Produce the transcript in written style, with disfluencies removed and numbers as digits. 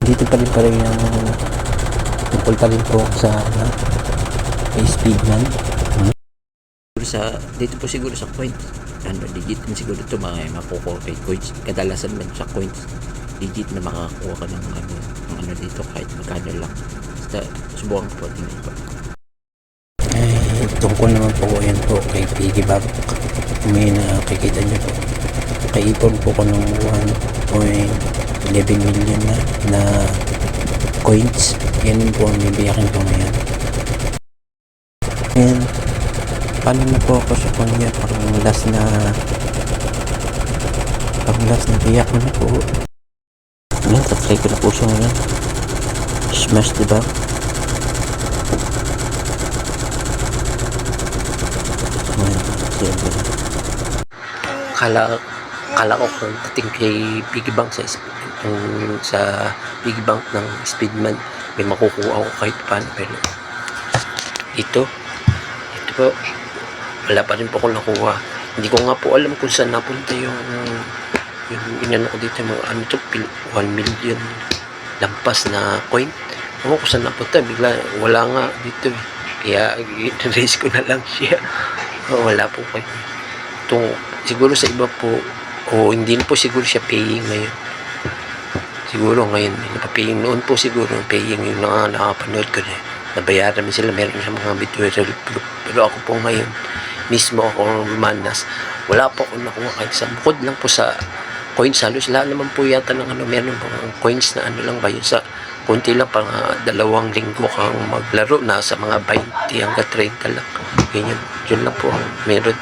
Dito pa rin yung tungkol pa rin po sa Speedman. Sa dito po siguro sa coins, digit din siguro ito makukuha kay coins. Kadalasan man sa coins, digit na makakuha ka ng ano dito kahit magkano lang. Basta subukan ko po, tingnan po. Tungkol naman po yan po kay Piggy Bank. May nakikita nyo po, kaipon po ko ng 1.11 million na coins. Yan po ang bibiyakin ko ngayon. And paano na po ako sa kanya, parang last biyak ko na po. Ayan, tatry ko na po siya ngayon. Smash, diba? Kala ko kung dating kay Piggy Bank sa Piggy Bank ng Speedman may makukuha ako kahit paano, pero ito po wala pa rin po ako nakuha. Hindi ko nga po alam kung saan napunta yung inano ko dito, mga ano to, 1 million lampas na coin. Ako kung saan napunta, bigla wala nga dito eh. Kaya i-raise ko na lang siya. Wala po kayo. Itong siguro sa iba po, hindi po siguro siya paying ngayon. Siguro ngayon napapaying, noon po siguro paying yung nakapanood ko na nabayaran sila, meron sa mga virtual group. Pero ako po ngayon mismo ako manas, wala po ako nakuha kahit sa bukod lang po sa coins. Halos lahat naman po yata ng meron po coins na lang ba yun, sa kunti lang, pang 2 linggo kang maglaro, nasa mga 20 hanggang 30 lang. Yun lang po meron.